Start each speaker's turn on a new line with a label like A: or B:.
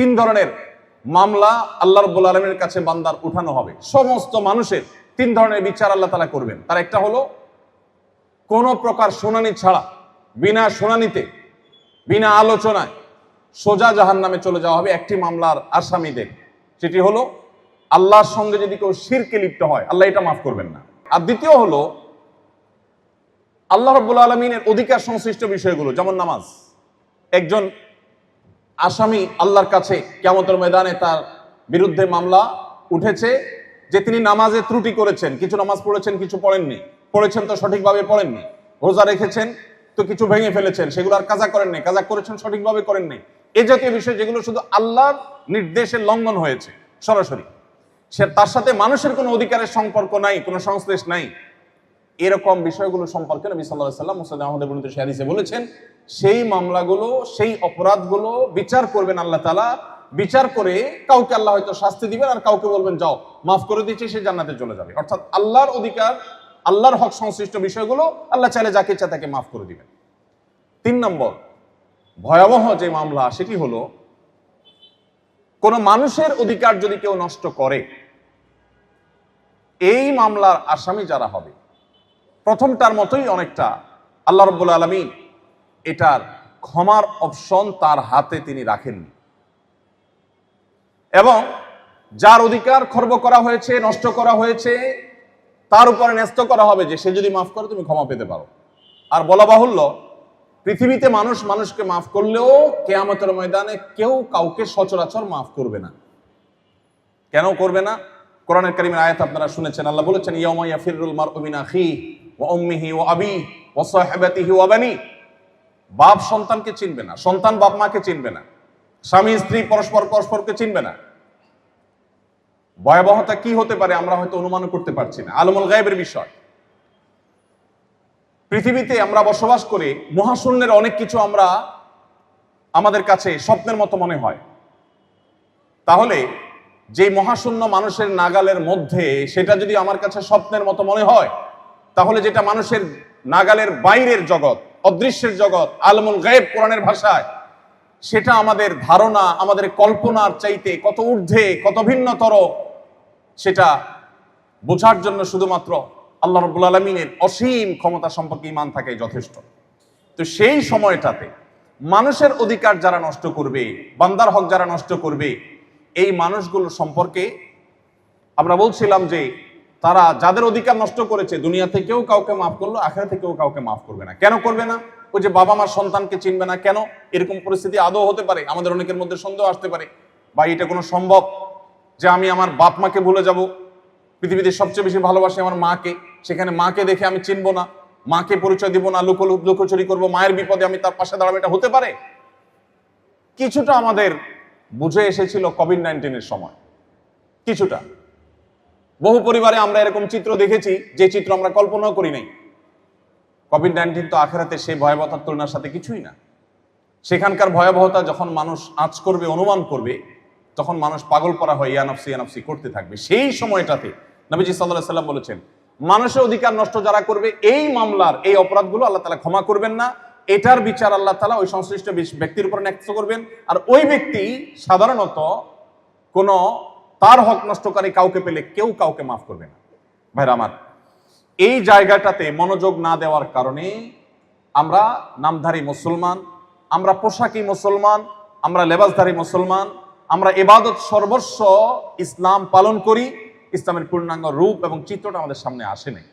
A: তিন ধরনের মামলা আল্লাহ রাব্বুল আলামিনের কাছে বান্দার উঠানো হবে। সমস্ত মানুষের তিন ধরনের বিচার আল্লাহ তাআলা করবেন। তার একটা হলো কোনো প্রকার শুনানি ছাড়া, বিনা শুনানিতে, বিনা আলোচনায় সোজা জাহান্নামে চলে যাওয়া হবে একটি মামলার আসামিদের। সেটি হলো আল্লাহর সঙ্গে যদি কেউ শিরকে লিপ্ত হয়, আল্লাহ এটা মাফ করবেন না। আর দ্বিতীয় হলো আল্লাহ রাব্বুল আলামিনের অধিকার সংশ্লিষ্ট বিষয়গুলো, যেমন নামাজ। একজন আসামি আল্লাহর কাছে কিয়ামতের ময়দানে তার বিরুদ্ধে মামলা উঠেছে যে তিনি নামাজে ত্রুটি করেছেন, কিছু নামাজ পড়েছেন, কিছু পড়েননি, পড়েছেন তো সঠিকভাবে পড়েননি, রোজা রেখেছেন তো কিছু ভেঙে ফেলেছেন, সেগুলো আর কাজা করেননি, কাজা করেছেন সঠিকভাবে করেননি। এই জাতীয় বিষয় যেগুলো শুধু আল্লাহর নির্দেশের লঙ্ঘন হয়েছে সরাসরি, সে তার সাথে মানুষের কোনো অধিকারের সম্পর্ক নাই, কোনো সংশ্লেষ নাই, এরকম বিষয়গুলো সম্পর্কে নবী সাল্লাল্লাহু আলাইহি ওয়াসাল্লাম মুসনাদে আহমদে বর্ণিত হাদিসে বলেছেন, সেই মামলাগুলো, সেই অপরাধগুলো বিচার করবেন আল্লাহ তাআলা। বিচার করে কাউকে আল্লাহ হয়তো শাস্তি দিবেন, আর কাউকে বলবেন যাও মাফ করে দিয়েছি, সে জান্নাতে চলে যাবে। অর্থাৎ আল্লাহর অধিকার, আল্লাহর হক সংশ্লিষ্ট বিষয়গুলো আল্লাহ চাইলে যাকে ইচ্ছা তাকে মাফ করে দিবেন। 3 নম্বর ভয়াবহ যে মামলা, সেটি হলো কোন মানুষের অধিকার যদি কেউ নষ্ট করে, এই মামলার আসামি যারা হবে, প্রথমটার মতোই অনেকটা আল্লাহ রাব্বুল আলামিন এটার ক্ষমার অপশন তার হাতে তিনি রাখেননি, এবং যার অধিকার খর্ব করা হয়েছে, নষ্ট করা হয়েছে, তার উপরে ন্যস্ত করা হবে যে সে যদি মাফ করে তুমি ক্ষমা পেতে পারো। আর বলা বাহুল্য, পৃথিবীতে মানুষ মানুষকে মাফ করলেও কিয়ামতের ময়দানে কেউ কাউকে সচরাচর মাফ করবে না। কেন করবে না? কোরআনের কারীমের আয়াত আপনারা শুনেছেন, আল্লাহ বলেছেন ইয়াউমা ইয়াফিরুল মারউ মিন আখিহি ওয়া উম্মিহি ওয়া আবিহি ওয়া সাহিবাতিহি ওয়া বানি। বাপ সন্তানকে চিনবে না, সন্তান বাপ মাকে চিনবে না, স্বামী স্ত্রী পরস্পর পরস্পরকে চিনবে না। ভয়াবহতা কি হতে পারে আমরা হয়তো অনুমান করতে পারছি না, আলমুল গায়বের বিষয়। পৃথিবীতে আমরা বসবাস করে মহাশূন্যের অনেক কিছু আমরা আমাদের কাছে স্বপ্নের মতো মনে হয়। তাহলে যে মহাশূন্য মানুষের নাগালের মধ্যে, সেটা যদি আমার কাছে স্বপ্নের মতো মনে হয়, তাহলে যেটা মানুষের নাগালের বাইরের জগৎ, অদৃশ্যের জগৎ, আলমুল গায়ব কোরআনের ভাষায়, সেটা আমাদের ধারণা, আমাদের কল্পনার চাইতে কত ঊর্ধ্বে, কত ভিন্নতর, সেটা বোঝার জন্য শুধুমাত্র আল্লাহ রাব্বুল আলামিনের অসীম ক্ষমতা সম্পর্কে ঈমান থাকাই যথেষ্ট। তো সেই সময়টাতে মানুষের অধিকার যারা নষ্ট করবে, বান্দার হক যারা নষ্ট করবে, এই মানুষগুলো সম্পর্কে আমরা বলছিলাম যে তারা যাদের অধিকার নষ্ট করেছে, দুনিয়াতে কেউ কাউকে মাফ করলো, আখিরাতে কেউ কাউকে মাফ করবে না। কেন করবে না? ওই যে বাবা মার সন্তানকে চিনবে না, কেন? এরকম পরিস্থিতি আদৌ হতে পারে? আমাদের অনেকের মধ্যে সন্দেহ আসতে পারে, বা এটা কোনো সম্ভব যে আমি আমার বাপ মাকে ভুলে যাব? পৃথিবীতে সবচেয়ে বেশি ভালোবাসি আমার মাকে, সেখানে মাকে দেখে আমি চিনবো না, মাকে পরিচয় দিব না, লুকোচুরি করবো, মায়ের বিপদে আমি তার পাশে দাঁড়াবো, এটা হতে পারে? কিছুটা আমাদের বুঝে এসেছিল কোভিড-19 সময়, কিছুটা। বহু পরিবারে আমরা এরকম চিত্র দেখেছি, যে চিত্র আমরা কল্পনাও করি নাই। কোভিড-19 তো আখিরাতে সেই ভয়াবহতার তুলনার সাথে কিছুই না। সেখানকার ভয়াবহতা যখন মানুষ আঁচ করবে, অনুমান করবে, তখন মানুষ পাগল পরা হয়ে ইয়া নাফসি করতে থাকবে। সেই সময়টাতে নবীজি সাল্লাল্লাহু আলাইহি ওয়াসাল্লাম বলেছেন, মানুষের অধিকার নষ্ট যারা করবে, এই মামলার এই অপরাধগুলো আল্লাহ তাআলা ক্ষমা করবেন না। এটার বিচার আল্লাহ তাআলা ওই সংশ্লিষ্ট ব্যক্তির উপর ন্যস্ত করবেন, আর ওই ব্যক্তি সাধারণত কোনো তার হক নষ্টকারী কাউকে পেলে কেউ কাউকে মাফ করবে না। ভাইরা আমার, এই জায়গাটাতে মনোযোগ না দেওয়ার কারণে আমরা নামধারী মুসলমান, আমরা পোশাকি মুসলমান, আমরা লেবাসধারী মুসলমান, আমরা ইবাদত সর্বস্ব ইসলাম পালন করি, ইসলামের পূর্ণাঙ্গ রূপ এবং চিত্রটা আমাদের সামনে আসে নাই।